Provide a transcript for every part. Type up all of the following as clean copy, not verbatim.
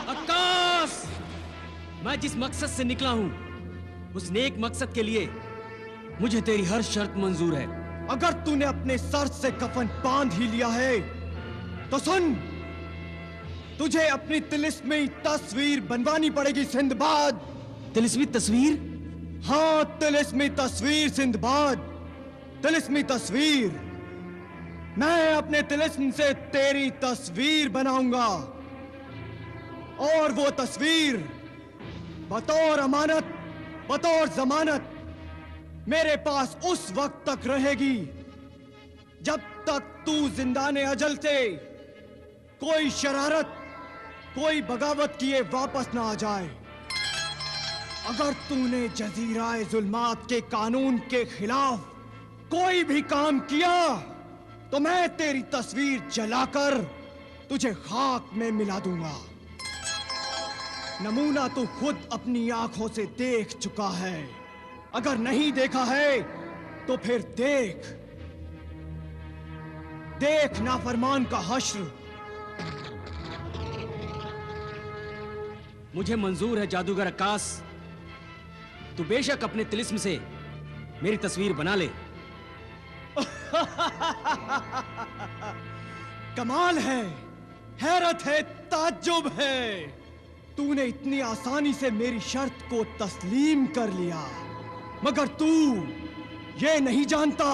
आकाश, मैं जिस मकसद से निकला हूं, उस नेक मकसद के लिए मुझे तेरी हर शर्त मंजूर है। अगर तूने अपने सर से कफन बांध ही लिया है तो सुन, तुझे अपनी तिलिस्मी तस्वीर बनवानी पड़ेगी सिंदबाद। तिलिस्मी तस्वीर? हाँ, तिलिस्मी तस्वीर सिंदबाद, तिलिस्मी तस्वीर। मैं अपने तिलिस्म से तेरी तस्वीर बनाऊंगा और वो तस्वीर बतौर अमानत, बतौर जमानत मेरे पास उस वक्त तक रहेगी जब तक तू जिंदाने अजल से कोई शरारत, कोई बगावत किए वापस ना आ जाए। अगर तूने जजीराए जुल्मात के कानून के खिलाफ कोई भी काम किया तो मैं तेरी तस्वीर जलाकर तुझे खाक में मिला दूंगा। नमूना तू खुद अपनी आंखों से देख चुका है। अगर नहीं देखा है तो फिर देख, देख नाफरमान का हश्र। मुझे मंजूर है जादूगर आकाश, तू बेशक अपने तिलिस्म से मेरी तस्वीर बना ले। कमाल है, हैरत है, ताज्जुब है। तूने इतनी आसानी से मेरी शर्त को तस्लीम कर लिया, मगर तू ये नहीं जानता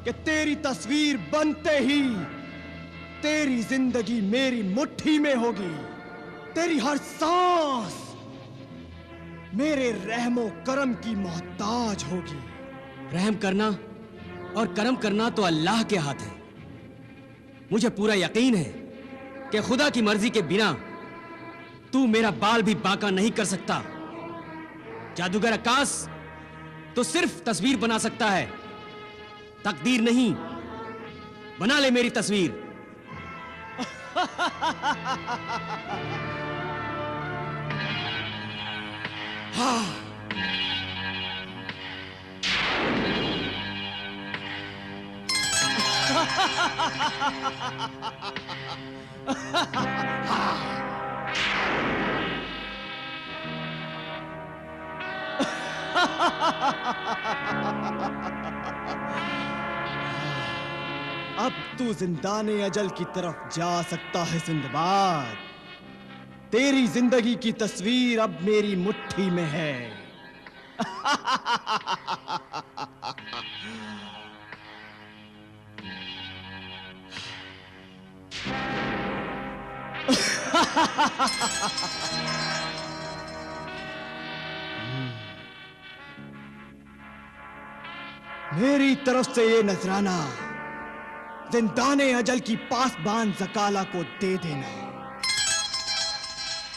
कि तेरी तस्वीर बनते ही तेरी जिंदगी मेरी मुट्ठी में होगी। तेरी हर सांस मेरे रहमो करम की मोहताज होगी। रहम करना और करम करना तो अल्लाह के हाथ है। मुझे पूरा यकीन है कि खुदा की मर्जी के बिना तू मेरा बाल भी बांका नहीं कर सकता। जादूगर आकाश तो सिर्फ तस्वीर बना सकता है, तकदीर नहीं। बना ले मेरी तस्वीर। हाँ। अब तू जिंदाने अजल की तरफ जा सकता है सिंदबाद। तेरी जिंदगी की तस्वीर अब मेरी मुट्ठी में है। मेरी तरफ से ये नजराना जिंदाने अजल की पासबान ज़काला को दे देना।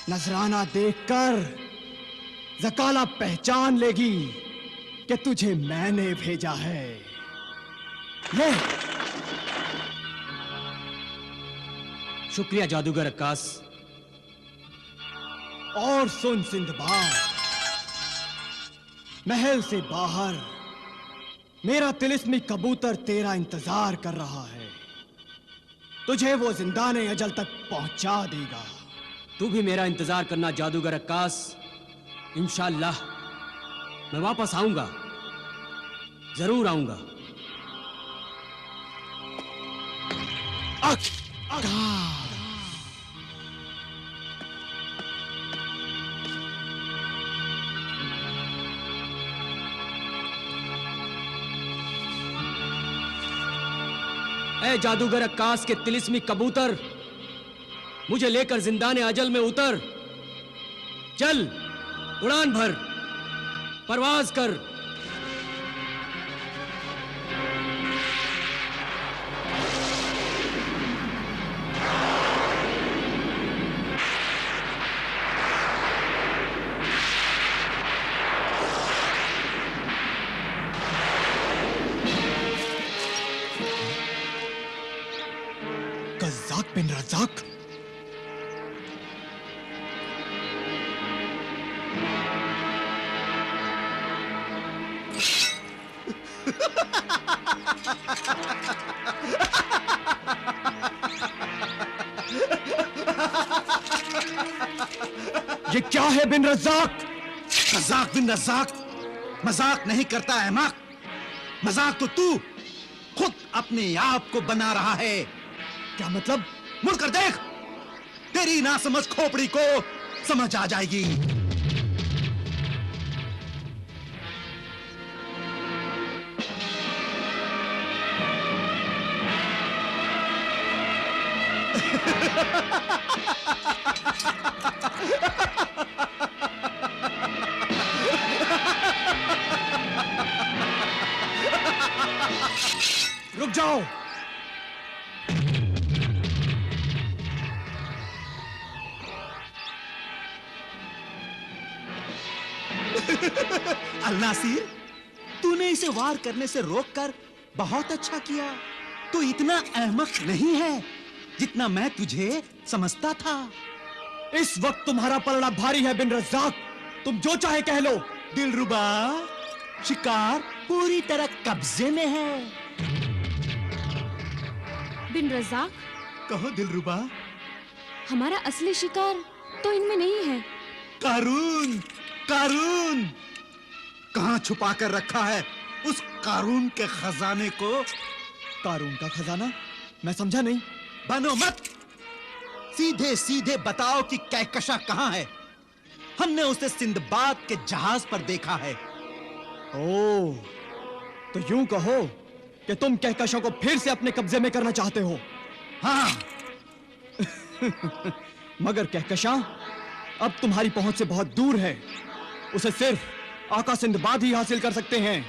नजराना देखकर ज़काला पहचान लेगी कि तुझे मैंने भेजा है। ले। शुक्रिया जादूगर आकाश। और सुन सिंदबाद, महल से बाहर मेरा तिलिस्मी कबूतर तेरा इंतजार कर रहा है। तुझे वो जिंदाने अजल तक पहुंचा देगा। तू भी मेरा इंतजार करना जादूगर आकाश। इंशाअल्लाह मैं वापस आऊंगा, जरूर आऊंगा। ऐ जादूगर आकाश के तिलिस्मी कबूतर, मुझे लेकर जिंदाने अजल में उतर। चल, उड़ान भर, परवाज कर। कज़्ज़ाक बिन रज़्ज़ाक, ये क्या है बिन रज़ाक? रज़ाक बिन रज़ाक, मजाक नहीं करता अहमक। मजाक तो तू खुद अपने आप को बना रहा है। क्या मतलब? मुड़कर देख, तेरी नासमझ खोपड़ी को समझ आ जाएगी। रुक जाओ। अल-नासिर, तूने इसे वार करने से रोककर बहुत अच्छा किया। तू इतना अहमक नहीं है जितना मैं तुझे समझता था। इस वक्त तुम्हारा पलड़ा भारी है बिन रज़ाक। तुम जो चाहे कह लो। दिलरुबा, शिकार पूरी तरह कब्जे में है। बिन रज़ाक, कहो दिलरुबा। हमारा असली शिकार तो इनमें नहीं है। कारून, कारून कहां छुपा कर रखा है उस कारून के खजाने को? कारून का खजाना? मैं समझा नहीं। बनो मत, सीधे सीधे बताओ कि कहकशा कहां है। हमने उसे सिंदबाद के जहाज पर देखा है। ओह, तो यूं कहो कि तुम कहकशों को फिर से अपने कब्जे में करना चाहते हो। हाँ। मगर कहकशा अब तुम्हारी पहुंच से बहुत दूर है। उसे सिर्फ आका सिंदबाद ही हासिल कर सकते हैं।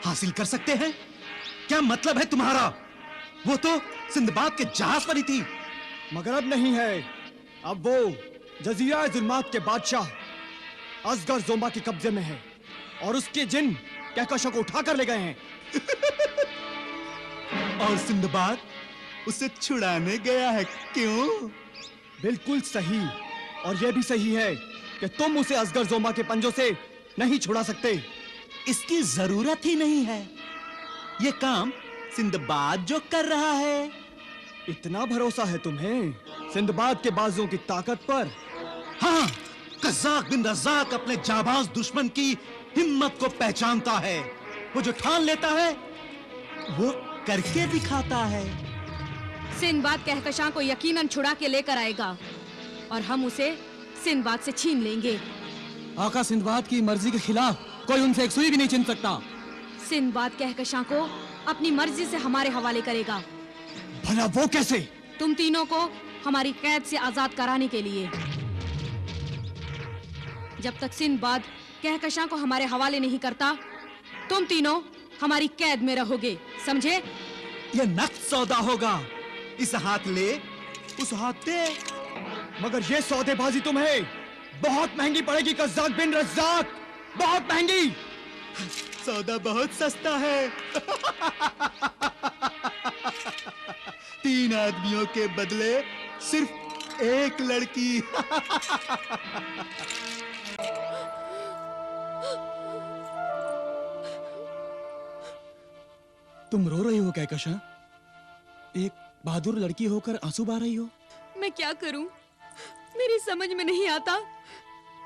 हासिल कर सकते हैं? क्या मतलब है तुम्हारा? वो तो सिंदबाद के जहाज पर ही थी। मगर अब नहीं है। अब वो जजीरा जुल्मात के बादशाह असगर जोमा के कब्जे में है और उसके जिन कहकशों को उठाकर ले गए हैं। और सिंदबाद उसे छुड़ाने गया है। क्यों? बिल्कुल सही। और यह भी सही है कि तुम उसे असगर जोमा के पंजों से नहीं छुड़ा सकते। इसकी जरूरत ही नहीं है। ये काम सिंदबाद जो कर रहा है। इतना भरोसा है तुम्हें सिंदबाद के बाजुओं की ताकत पर? हाँ, कज़्ज़ाक बिन रज़ाक अपने जाबाज दुश्मन की हिम्मत को पहचानता है। वो जो ठान लेता है वो करके दिखाता है। सिंदबाद कहकशां को यकीनन छुड़ा के लेकर आएगा और हम उसे सिंदबाद से छीन लेंगे। आका सिंदबाद की मर्जी के खिलाफ कोई उनसे एक सुई भी नहीं छीन सकता। सिंदबाद कहकशां को अपनी मर्जी से हमारे हवाले करेगा। भला वो कैसे? तुम तीनों को हमारी कैद से आजाद कराने के लिए। जब तक सिंदबाद कहकशां को हमारे हवाले नहीं करता, तुम तीनों हमारी कैद में रहोगे, समझे? ये नक्द सौदा होगा। इस हाथ ले, उस हाथ दे। मगर ये सौदेबाजी तुम्हें बहुत महंगी पड़ेगी कज़्ज़ाक बिन रज़ाक, बहुत महंगी। सौदा बहुत सस्ता है। 3 आदमियों के बदले सिर्फ 1 लड़की। तुम रो रही हो कहकशा? एक बहादुर लड़की होकर आंसू बहा रही हो? मैं क्या करूं? मेरी समझ में नहीं आता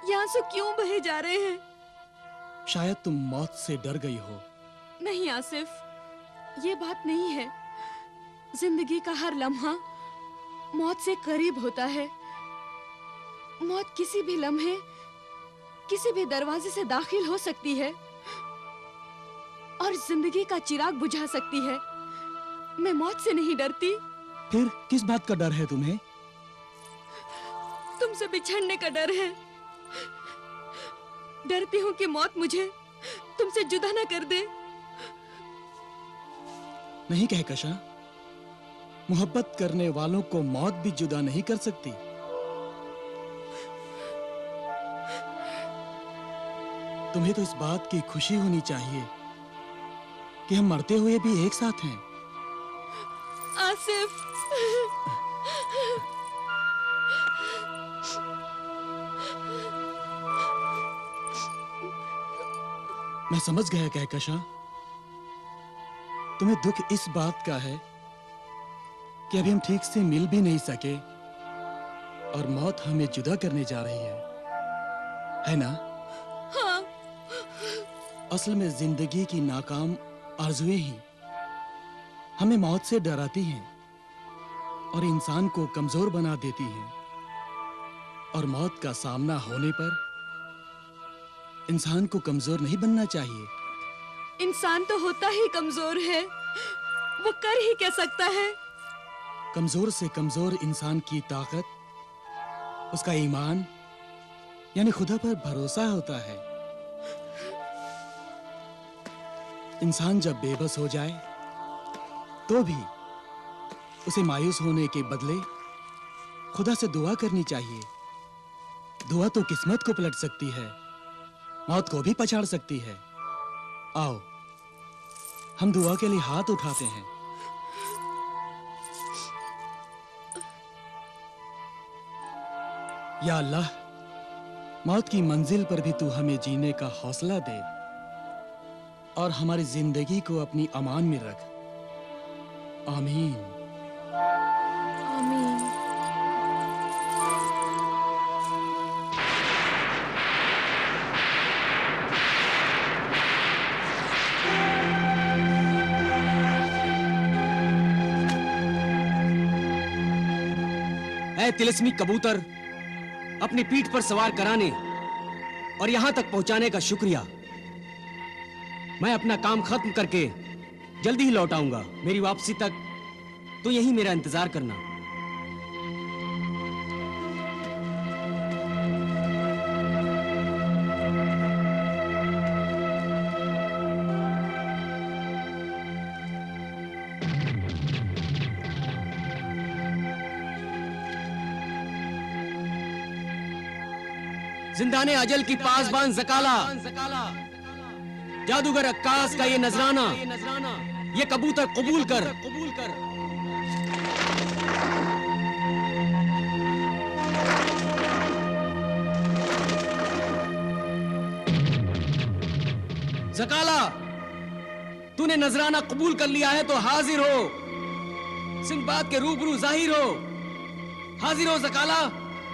ये आंसू क्यों बहे जा रहे हैं। शायद तुम मौत से डर गई हो। नहीं आसिफ, ये बात नहीं है। जिंदगी का हर लम्हा मौत से करीब होता है। मौत किसी भी लम्हे किसी भी दरवाजे से दाखिल हो सकती है और जिंदगी का चिराग बुझा सकती है। मैं मौत से नहीं डरती। फिर किस बात का डर है तुम्हें? तुमसे बिछड़ने का डर है। डरती हूँ कि मौत मुझे तुमसे जुदा ना कर दे। नहीं कहकशा, मोहब्बत करने वालों को मौत भी जुदा नहीं कर सकती। तुम्हें तो इस बात की खुशी होनी चाहिए कि हम मरते हुए भी एक साथ हैं। आसिफ, मैं समझ गया कहकशा, तुम्हें दुख इस बात का है कि अभी हम ठीक से मिल भी नहीं सके और मौत हमें जुदा करने जा रही है। है ना? हाँ। असल में जिंदगी की नाकाम आरज़ुएं ही हमें मौत से डराती हैं और इंसान को कमजोर बना देती हैं। और मौत का सामना होने पर इंसान को कमजोर नहीं बनना चाहिए। इंसान तो होता ही कमजोर है, वो कर ही क्या सकता है? कमजोर से कमजोर इंसान की ताकत उसका ईमान यानी खुदा पर भरोसा होता है। इंसान जब बेबस हो जाए तो भी उसे मायूस होने के बदले खुदा से दुआ करनी चाहिए। दुआ तो किस्मत को पलट सकती है, मौत को भी पछाड़ सकती है। आओ हम दुआ के लिए हाथ उठाते हैं। या अल्लाह, मौत की मंजिल पर भी तू हमें जीने का हौसला दे और हमारी जिंदगी को अपनी अमान में रख। आमीन। आमीन। ऐ तिलिस्मी कबूतर, अपनी पीठ पर सवार कराने और यहां तक पहुंचाने का शुक्रिया। मैं अपना काम खत्म करके जल्दी ही लौट आऊंगा। मेरी वापसी तक तो यहीं मेरा इंतजार करना। जिंदाने अजल की पासबान ज़काला, जादूगर अक्कास का ये नजराना, ये कबूतर कबूल कर। ज़काला, तूने नजराना कबूल कर लिया है तो हाजिर हो, सिंदबाद के रूबरू जाहिर हो। हाजिर हो ज़काला,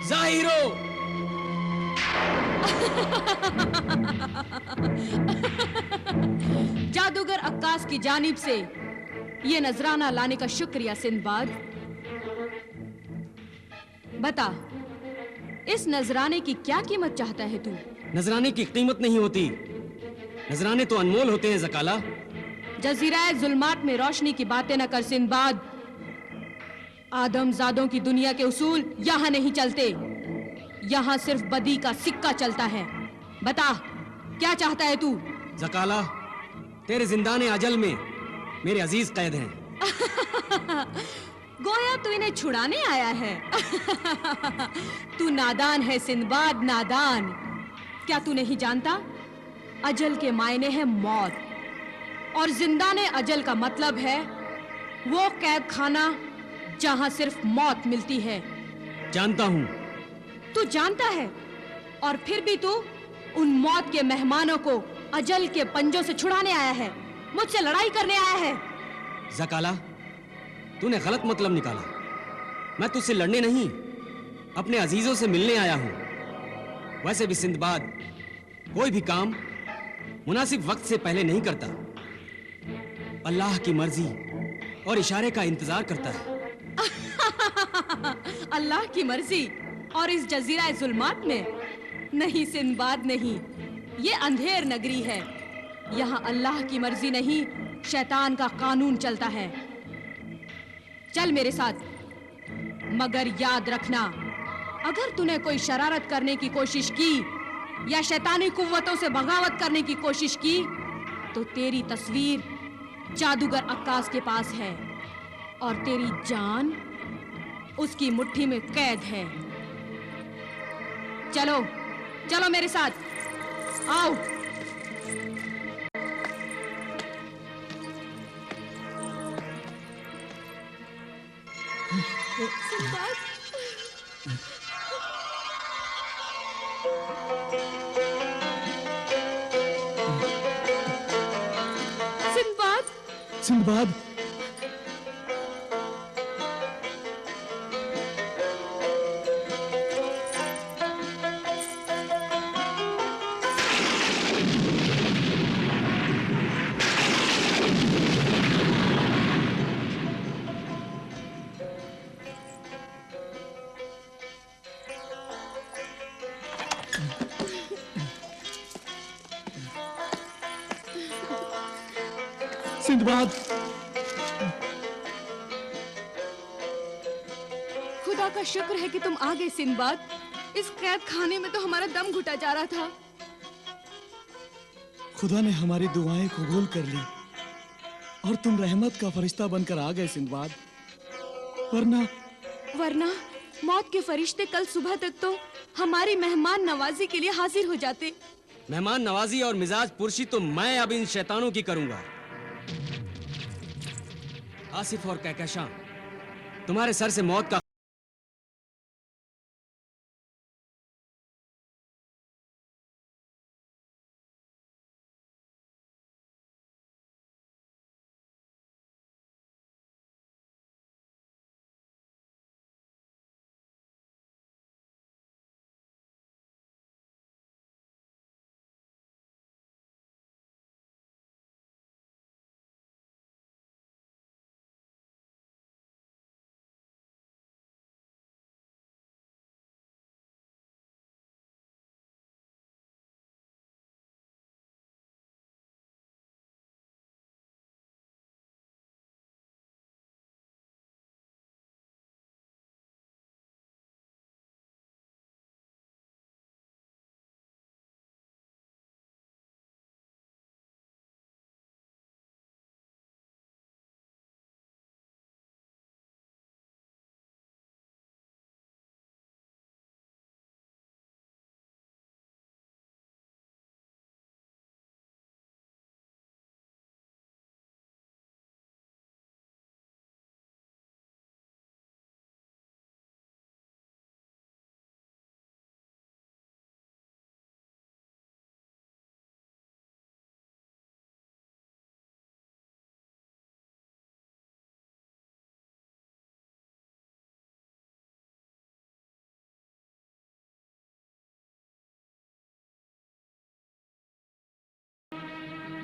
जाहिर हो। जादूगर अक्कास की जानिब से ये नजराना लाने का शुक्रिया सिंदबाद। बता, इस नजराने की क्या कीमत चाहता है तू? नजराने की कीमत नहीं होती, नजराने तो अनमोल होते हैं ज़काला। जजीराए जुल्मात में रोशनी की बातें न कर सिंदबाद। आदमजादों की दुनिया के उसूल यहाँ नहीं चलते, यहाँ सिर्फ बदी का सिक्का चलता है। बता, क्या चाहता है तू? ज़काला, तेरे जिंदाने अजल में मेरे अजीज कैद हैं। गोया तू इन्हें छुड़ाने आया है। तू नादान है सिंदबाद, नादान। क्या तू नहीं जानता, अजल के मायने है मौत, और जिंदाने अजल का मतलब है वो कैद खाना जहां सिर्फ मौत मिलती है। जानता हूं। तू जानता है, और फिर भी तू उन मौत के मेहमानों को अजल के पंजों से छुड़ाने आया है, मुझसे लड़ाई करने आया है। ज़काला, तूने गलत मतलब निकाला। मैं तुझसे लड़ने नहीं, अपने अजीजों से मिलने आया हूं। वैसे भी सिंदबाद कोई भी काम मुनासिब वक्त से पहले नहीं करता, अल्लाह की मर्जी और इशारे का इंतजार करता है। अल्लाह की मर्जी और इस जजीरा जुल्मात में? नहीं सिंदबाद नहीं, ये अंधेर नगरी है। यहाँ अल्लाह की मर्जी नहीं, शैतान का कानून चलता है। चल मेरे साथ, मगर याद रखना, अगर तूने कोई शरारत करने की कोशिश की या शैतानी कुव्वतों से बगावत करने की कोशिश की तो तेरी तस्वीर जादूगर अक्कास के पास है और तेरी जान उसकी मुट्ठी में कैद है। चलो चलो मेरे साथ, आओ। सिंदबाद, सिंदबाद, सिंदबाद, सिंदबाद, खुदा का शुक्र है कि तुम आ गए सिंदबाद। इस कैद खाने में तो हमारा दम घुटा जा रहा था। खुदा ने हमारी दुआएं कबूल कर ली और तुम रहमत का फरिश्ता बनकर आ गए सिंदबाद। वरना मौत के फरिश्ते कल सुबह तक तो हमारी मेहमान नवाजी के लिए हाजिर हो जाते। मेहमान नवाजी और मिजाज पुरशी तो मैं अब इन शैतानों की करूंगा। आसिफ और कहकशां, तुम्हारे सर से मौत का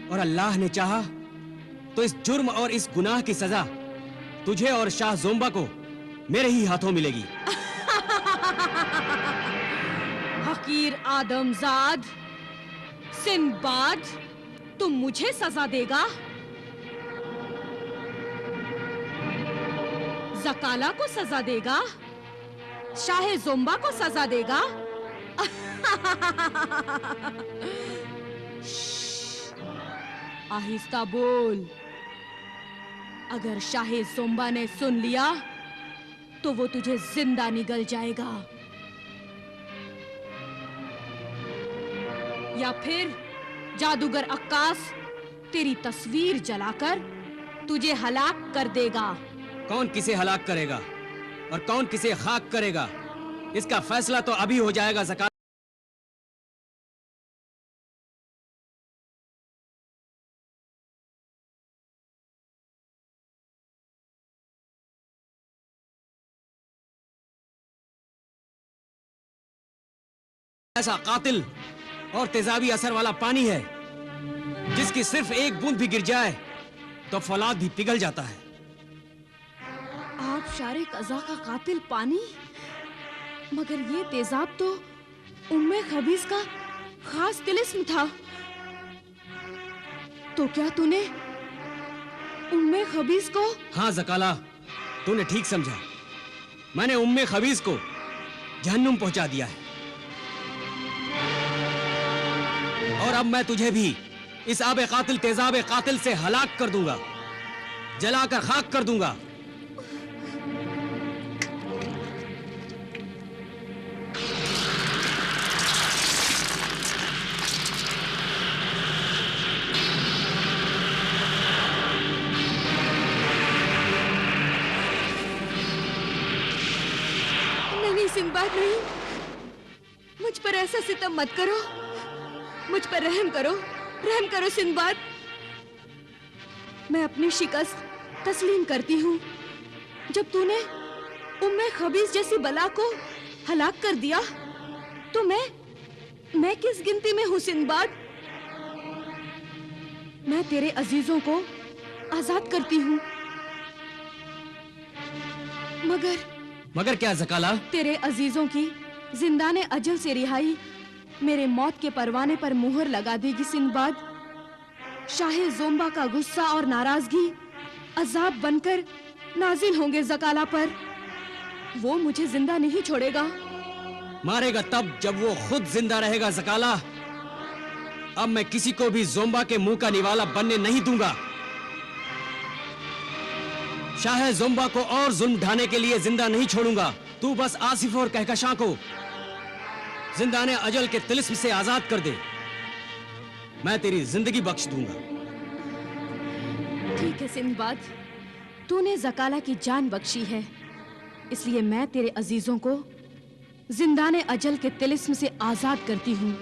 और अल्लाह ने चाहा तो इस जुर्म और इस गुनाह की सजा तुझे और शाह जोम्बा को मेरे ही हाथों मिलेगी। हकीर आदमजाद सिंदबाद, तुम मुझे सजा देगा? जकाला को सजा देगा? शाह जोम्बा को सजा देगा? आहिस्ता बोल। अगर शाह जोम्बा ने सुन लिया तो वो तुझे जिंदा निगल जाएगा, या फिर जादूगर अक्कास तेरी तस्वीर जलाकर तुझे हलाक कर देगा। कौन किसे हलाक करेगा और कौन किसे खाक करेगा, इसका फैसला तो अभी हो जाएगा ज़कात। ऐसा कातिल और तेजाबी असर वाला पानी है जिसकी सिर्फ एक बूंद भी गिर जाए तो फौलाद भी पिघल जाता है। आप शारे कज़ा का कातिल पानी, मगर ये तेजाब तो उम्मे खबीस का खास तिलिस्म था। तो क्या तूने उम्मे खबीस को? हाँ ज़काला, तूने ठीक समझा। मैंने उम्मे खबीस को जहन्नुम पहुंचा दिया है और अब मैं तुझे भी इस आबे कातिल तेजाबे कातिल से हलाक कर दूंगा, जलाकर खाक कर दूंगा। नहीं सिंदबाद, नहीं, मुझ पर ऐसा सितम मत करो, मुझ पर रहम करो सिंदबाद। मैं अपनी शिकस्त तस्लीम करती हूँ। जब तूने उम्मे खबीस जैसी बला को हलाक कर दिया तो मैं किस गिनती में हूँ सिंदबाद? मैं तेरे अजीजों को आजाद करती हूँ, मगर क्या ज़काला? तेरे अजीजों की जिंदाने अजल से रिहाई मेरे मौत के परवाने पर मुहर लगा देगी सिंदबाद। शाहे जोम्बा का गुस्सा और नाराजगी अजाब बनकर नाजिल होंगे जकाला पर। वो मुझे जिंदा नहीं छोड़ेगा। मारेगा तब जब वो खुद जिंदा रहेगा जकाला। अब मैं किसी को भी जोम्बा के मुंह का निवाला बनने नहीं दूंगा। शाह जोम्बा को और जुल्म ढाने के लिए जिंदा नहीं छोड़ूंगा। तू बस आसिफ और कहकशां को जिंदाने अजल के तिलिस्म से आजाद कर दे, मैं तेरी जिंदगी बख्श दूंगा। ठीक है सिंदबाद, तूने जकाला की जान बख्शी है, इसलिए मैं तेरे अजीजों को जिंदाने अजल के तिलिस्म से आजाद करती हूँ।